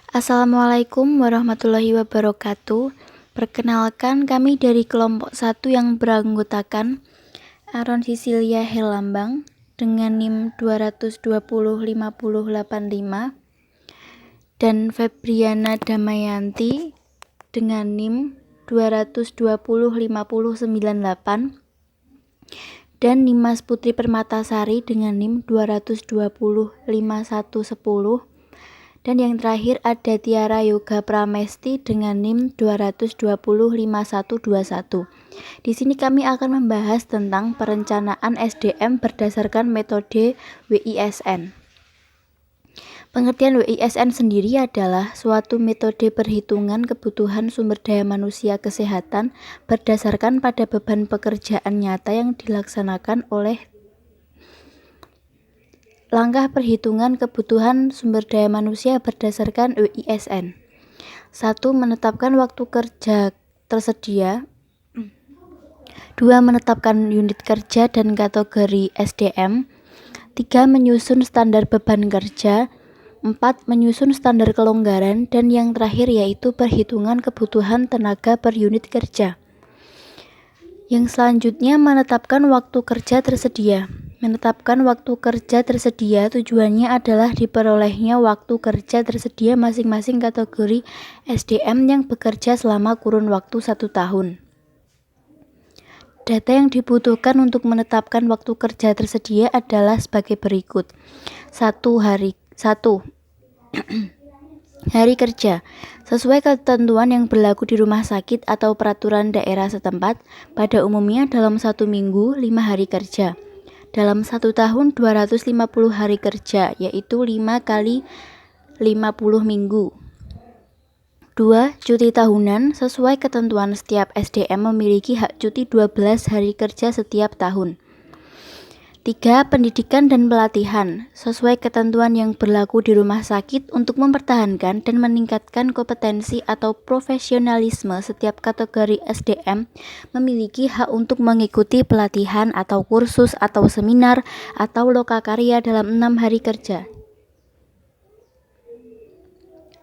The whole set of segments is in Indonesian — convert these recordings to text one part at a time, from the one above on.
Assalamualaikum warahmatullahi wabarakatuh. Perkenalkan, kami dari kelompok 1 yang beranggotakan Aaron Cecilia Helambang dengan NIM 2205085 dan Febriana Damayanti dengan NIM 2205098 dan Nimas Putri Permatasari dengan NIM 2205110. Dan yang terakhir ada Tiara Yoga Pramesti dengan NIM 2205121. Di sini kami akan membahas tentang perencanaan SDM berdasarkan metode WISN. Pengertian WISN sendiri adalah suatu metode perhitungan kebutuhan sumber daya manusia kesehatan berdasarkan pada beban pekerjaan nyata yang dilaksanakan oleh langkah perhitungan kebutuhan sumber daya manusia berdasarkan WISN. 1. Menetapkan waktu kerja tersedia. 2. Menetapkan unit kerja dan kategori SDM. 3. Menyusun standar beban kerja. 4. Menyusun standar kelonggaran. Dan yang terakhir yaitu perhitungan kebutuhan tenaga per unit kerja. Yang selanjutnya menetapkan waktu kerja tersedia. Menetapkan waktu kerja tersedia tujuannya adalah diperolehnya waktu kerja tersedia masing-masing kategori SDM yang bekerja selama kurun waktu 1 tahun. Data yang dibutuhkan untuk menetapkan waktu kerja tersedia adalah sebagai berikut. 1. Hari kerja. Sesuai ketentuan yang berlaku di rumah sakit atau peraturan daerah setempat, pada umumnya dalam 1 minggu 5 hari kerja. Dalam 1 tahun 250 hari kerja, yaitu 5 kali 50 minggu. 2. Cuti tahunan. Sesuai ketentuan setiap SDM memiliki hak cuti 12 hari kerja setiap tahun. 3. Pendidikan dan pelatihan. Sesuai ketentuan yang berlaku di rumah sakit untuk mempertahankan dan meningkatkan kompetensi atau profesionalisme setiap kategori SDM memiliki hak untuk mengikuti pelatihan atau kursus atau seminar atau lokakarya dalam 6 hari kerja.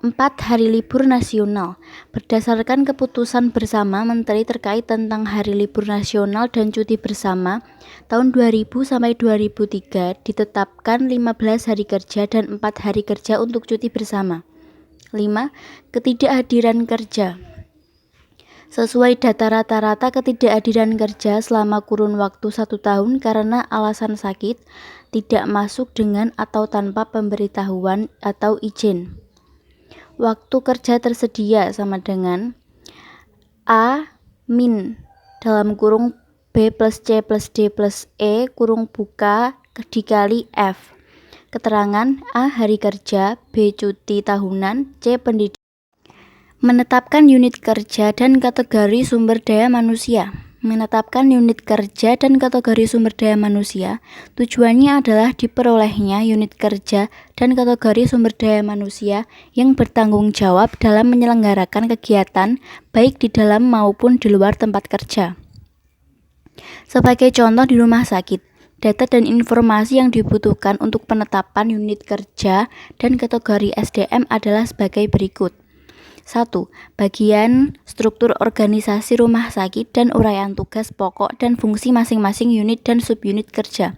4. Hari libur nasional. Berdasarkan keputusan bersama Menteri terkait tentang hari libur nasional dan cuti bersama tahun 2000 sampai 2003 ditetapkan 15 hari kerja dan 4 hari kerja untuk cuti bersama. 5. Ketidakhadiran kerja. Sesuai data rata-rata ketidakhadiran kerja selama kurun waktu 1 tahun karena alasan sakit, tidak masuk dengan atau tanpa pemberitahuan atau izin. Waktu kerja tersedia sama dengan A min dalam kurung B plus C plus D plus E kurung buka dikali F. Keterangan A. Hari kerja, B. Cuti tahunan, C. Pendidikan. Menetapkan unit kerja dan kategori sumber daya manusia. Menetapkan unit kerja dan kategori sumber daya manusia tujuannya adalah diperolehnya unit kerja dan kategori sumber daya manusia yang bertanggung jawab dalam menyelenggarakan kegiatan baik di dalam maupun di luar tempat kerja. Sebagai contoh di rumah sakit, data dan informasi yang dibutuhkan untuk penetapan unit kerja dan kategori SDM adalah sebagai berikut. 1. Bagian struktur organisasi rumah sakit dan uraian tugas pokok dan fungsi masing-masing unit dan subunit kerja.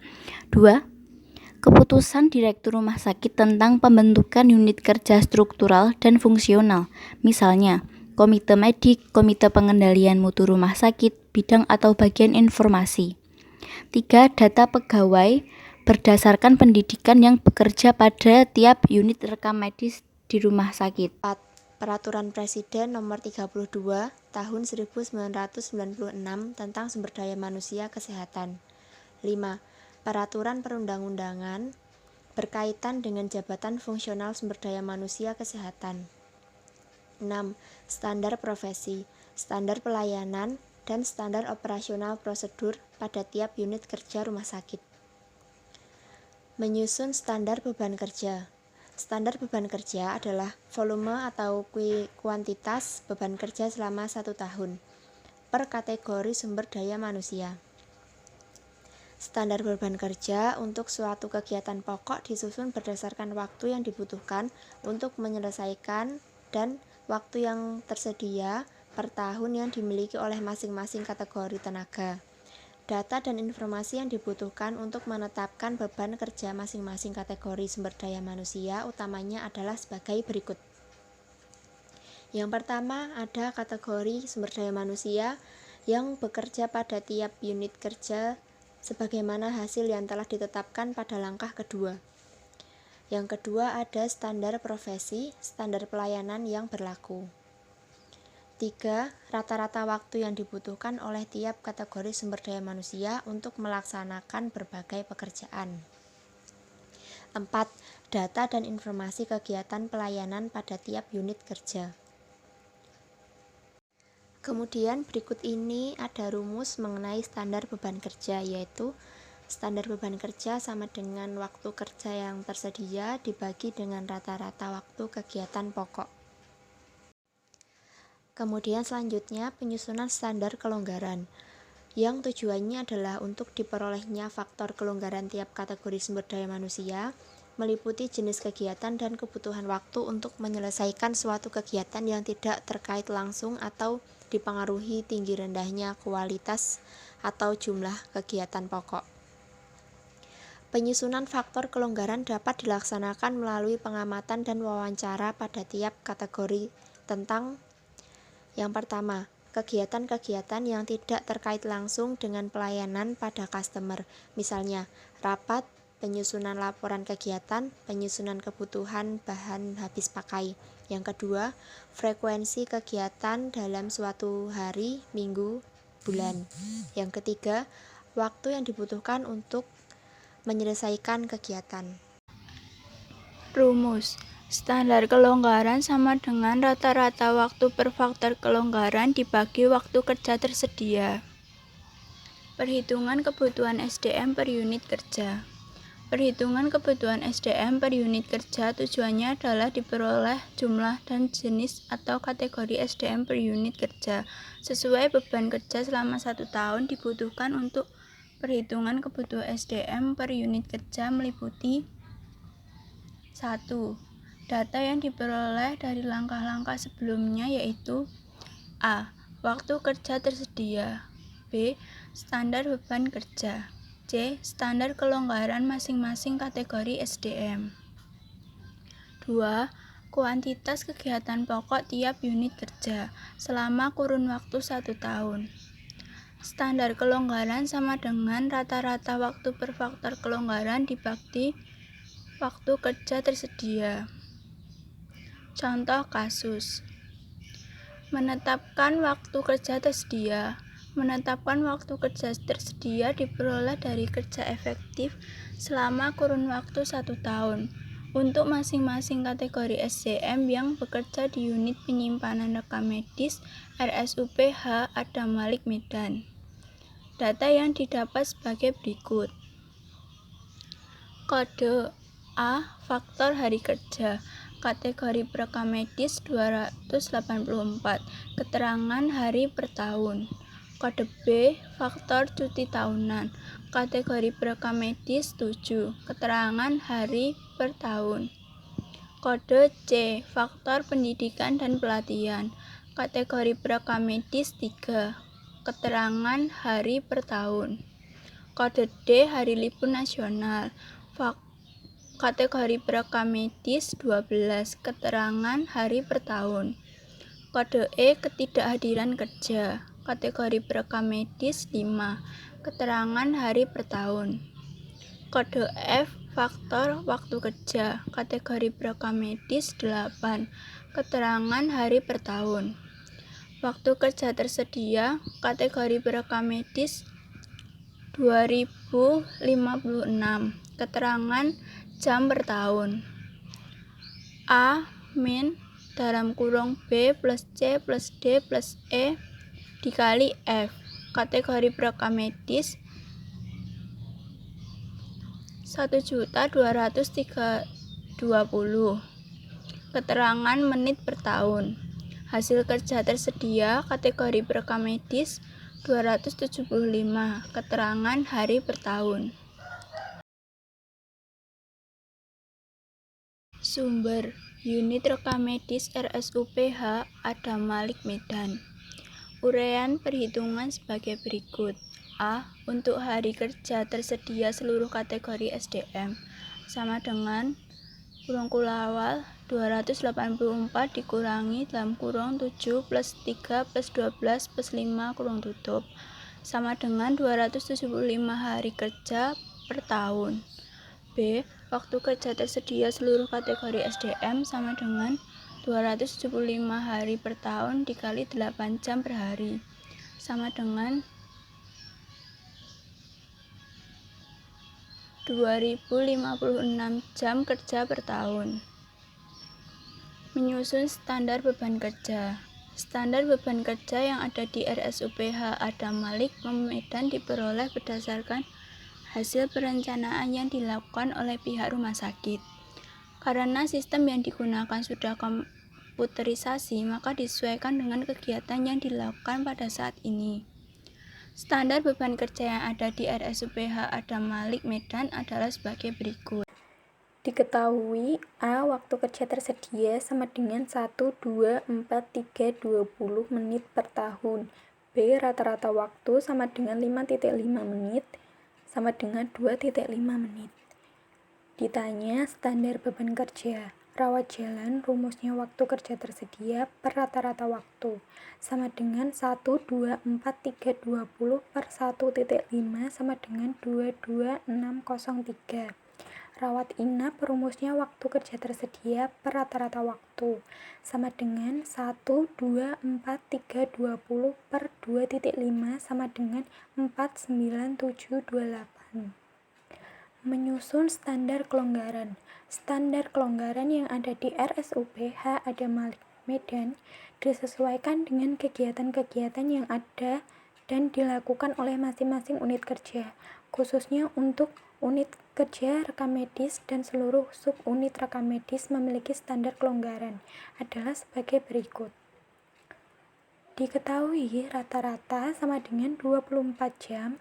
2. Keputusan Direktur Rumah Sakit tentang pembentukan unit kerja struktural dan fungsional, misalnya Komite Medik, Komite Pengendalian Mutu Rumah Sakit, bidang atau bagian informasi. 3. Data pegawai berdasarkan pendidikan yang bekerja pada tiap unit rekam medis di rumah sakit. 4. Peraturan Presiden Nomor 32 Tahun 1996 tentang Sumber Daya Manusia Kesehatan. 5. Peraturan perundang-undangan berkaitan dengan jabatan fungsional sumber daya manusia kesehatan. 6. Standar profesi, standar pelayanan, dan standar operasional prosedur pada tiap unit kerja rumah sakit. Menyusun standar beban kerja. Standar beban kerja adalah volume atau kuantitas beban kerja selama 1 tahun per kategori sumber daya manusia. Standar beban kerja untuk suatu kegiatan pokok disusun berdasarkan waktu yang dibutuhkan untuk menyelesaikan dan waktu yang tersedia per tahun yang dimiliki oleh masing-masing kategori tenaga. Data dan informasi yang dibutuhkan untuk menetapkan beban kerja masing-masing kategori sumber daya manusia utamanya adalah sebagai berikut. Yang pertama, ada kategori sumber daya manusia yang bekerja pada tiap unit kerja sebagaimana hasil yang telah ditetapkan pada langkah kedua. Yang kedua, ada standar profesi, standar pelayanan yang berlaku. 3. Rata-rata waktu yang dibutuhkan oleh tiap kategori sumber daya manusia untuk melaksanakan berbagai pekerjaan. 4. Data dan informasi kegiatan pelayanan pada tiap unit kerja. Kemudian berikut ini ada rumus mengenai standar beban kerja, yaitu standar beban kerja sama dengan waktu kerja yang tersedia dibagi dengan rata-rata waktu kegiatan pokok. Kemudian selanjutnya penyusunan standar kelonggaran, yang tujuannya adalah untuk diperolehnya faktor kelonggaran tiap kategori sumber daya manusia, meliputi jenis kegiatan dan kebutuhan waktu untuk menyelesaikan suatu kegiatan yang tidak terkait langsung atau dipengaruhi tinggi rendahnya kualitas atau jumlah kegiatan pokok. Penyusunan faktor kelonggaran dapat dilaksanakan melalui pengamatan dan wawancara pada tiap kategori tentang yang pertama, kegiatan-kegiatan yang tidak terkait langsung dengan pelayanan pada customer, misalnya rapat, penyusunan laporan kegiatan, penyusunan kebutuhan bahan habis pakai. Yang kedua, frekuensi kegiatan dalam suatu hari, minggu, bulan. Yang ketiga, waktu yang dibutuhkan untuk menyelesaikan kegiatan. Rumus. Standar kelonggaran sama dengan rata-rata waktu per faktor kelonggaran dibagi waktu kerja tersedia. Perhitungan kebutuhan SDM per unit kerja. Perhitungan kebutuhan SDM per unit kerja tujuannya adalah diperoleh jumlah dan jenis atau kategori SDM per unit kerja. Sesuai beban kerja selama 1 tahun dibutuhkan untuk perhitungan kebutuhan SDM per unit kerja meliputi 1. Data yang diperoleh dari langkah-langkah sebelumnya yaitu A. Waktu kerja tersedia. B. Standar beban kerja. C. Standar kelonggaran masing-masing kategori SDM. 2. Kuantitas kegiatan pokok tiap unit kerja selama kurun waktu 1 tahun. Standar kelonggaran sama dengan rata-rata waktu per faktor kelonggaran dibagi waktu kerja tersedia. Contoh kasus. Menetapkan waktu kerja tersedia. Menetapkan waktu kerja tersedia diperoleh dari kerja efektif selama kurun waktu 1 tahun untuk masing-masing kategori SDM yang bekerja di unit penyimpanan rekam medis RSUP H. Adam Malik Medan. Data yang didapat sebagai berikut. Kode A. Faktor hari kerja. Kategori perekam medis 284. Keterangan hari per tahun. Kode B. Faktor cuti tahunan. Kategori perekam medis 7. Keterangan hari per tahun. Kode C. Faktor pendidikan dan pelatihan. Kategori perekam medis 3. Keterangan hari per tahun. Kode D. Hari libur nasional. Kategori perekam medis 12. Keterangan hari per tahun. Kode E. Ketidakhadiran kerja. Kategori perekam medis 5. Keterangan hari per tahun. Kode F. Faktor waktu kerja. Kategori perekam medis 8. Keterangan hari per tahun. Waktu kerja tersedia. Kategori perekam medis 2056. Keterangan jam per tahun. A min dalam kurung B plus C plus D plus E dikali F. Kategori perekam medis 1.220. Keterangan menit per tahun. Hasil kerja tersedia kategori perekam medis 275. Keterangan hari per tahun. Sumber: Unit Rekam Medis RSUPH Adam Malik Medan. Uraian perhitungan sebagai berikut. A. Untuk hari kerja tersedia seluruh kategori SDM sama dengan (awal) 284 dikurangi (7 plus 3 plus 12 plus 5 kurung tutup) sama dengan 275 hari kerja per tahun. B. Waktu kerja tersedia seluruh kategori SDM sama dengan 275 hari per tahun dikali 8 jam per hari sama dengan 2056 jam kerja per tahun. Menyusun standar beban kerja. Standar beban kerja yang ada di RSUPH Adam Malik Medan diperoleh berdasarkan hasil perencanaan yang dilakukan oleh pihak rumah sakit. Karena sistem yang digunakan sudah komputerisasi, maka disesuaikan dengan kegiatan yang dilakukan pada saat ini. Standar beban kerja yang ada di RSUPH Adam Malik Medan adalah sebagai berikut. Diketahui A. Waktu kerja tersedia sama dengan 1, 2, 4, 3, 20 menit per tahun. B. Rata-rata waktu sama dengan 5,5 menit sama dengan 2,5 menit. Ditanya standar beban kerja. Rawat jalan rumusnya waktu kerja tersedia per rata-rata waktu sama dengan 1, 2, 4, 3, 20 per 1,5 sama dengan 2,2603. Rawat inap rumusnya waktu kerja tersedia per rata-rata waktu sama dengan 1, 2, 4, 3, 20 per 2,5 sama dengan 4,9728. Menyusun standar kelonggaran. Standar kelonggaran yang ada di RSUPH Adam Malik Medan disesuaikan dengan kegiatan-kegiatan yang ada dan dilakukan oleh masing-masing unit kerja, khususnya untuk unit kerja rekam medis dan seluruh sub-unit rekam medis memiliki standar kelonggaran adalah sebagai berikut. Diketahui rata-rata sama dengan 24 jam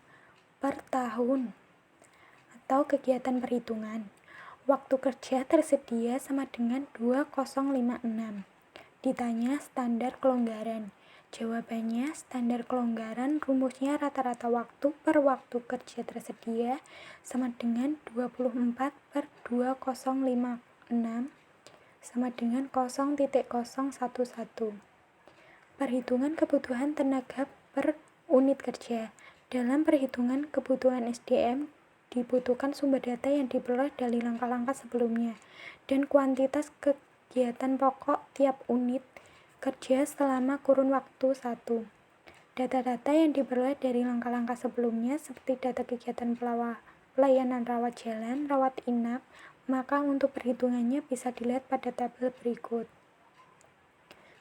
per tahun atau kegiatan perhitungan. Waktu kerja tersedia sama dengan 2056. Ditanya standar kelonggaran. Jawabannya standar kelonggaran rumusnya rata-rata waktu per waktu kerja tersedia sama dengan 24 per 2056 sama dengan 0,011. Perhitungan kebutuhan tenaga per unit kerja. Dalam perhitungan kebutuhan SDM dibutuhkan sumber data yang diperoleh dari langkah-langkah sebelumnya dan kuantitas kegiatan pokok tiap unit kerja selama kurun waktu 1. Data-data yang diperoleh dari langkah-langkah sebelumnya seperti data kegiatan pelayanan rawat jalan, rawat inap, maka untuk perhitungannya bisa dilihat pada tabel berikut.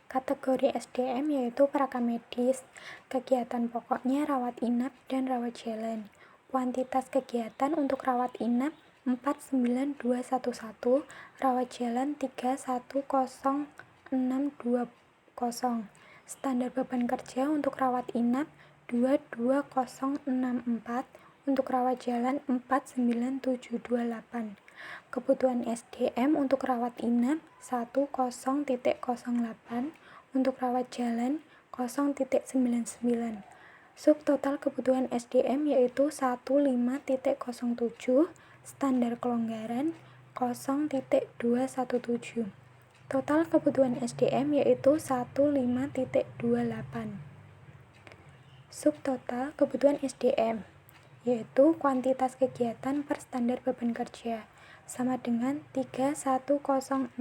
Kategori SDM yaitu perekam medis, kegiatan pokoknya rawat inap dan rawat jalan. Kuantitas kegiatan untuk rawat inap 49211, rawat jalan 3100620. Standar beban kerja untuk rawat inap 22064, untuk rawat jalan 49728. Kebutuhan SDM untuk rawat inap 10,08, untuk rawat jalan 0,99. Subtotal kebutuhan SDM yaitu 15,07, standar kelonggaran 0,217. Total kebutuhan SDM yaitu 15,28. Subtotal kebutuhan SDM yaitu kuantitas kegiatan per standar beban kerja sama dengan 3100620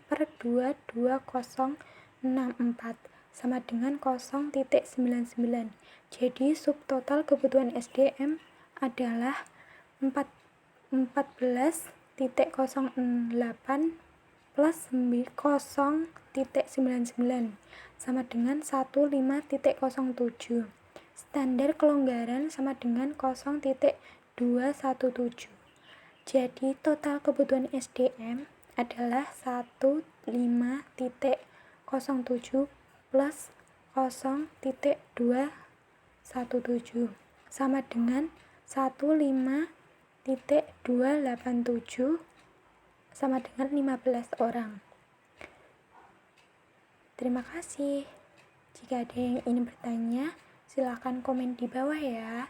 per 22064 sama dengan 0,99. Jadi subtotal kebutuhan SDM adalah 14,08 plus 0,99 sama dengan 15,07. Standar kelonggaran sama dengan 0,217. Jadi total kebutuhan SDM adalah 15,07 plus 0,217 sama dengan 15,287 sama dengan 15 orang. Terima kasih. Jika ada yang ingin bertanya, silakan komen di bawah ya.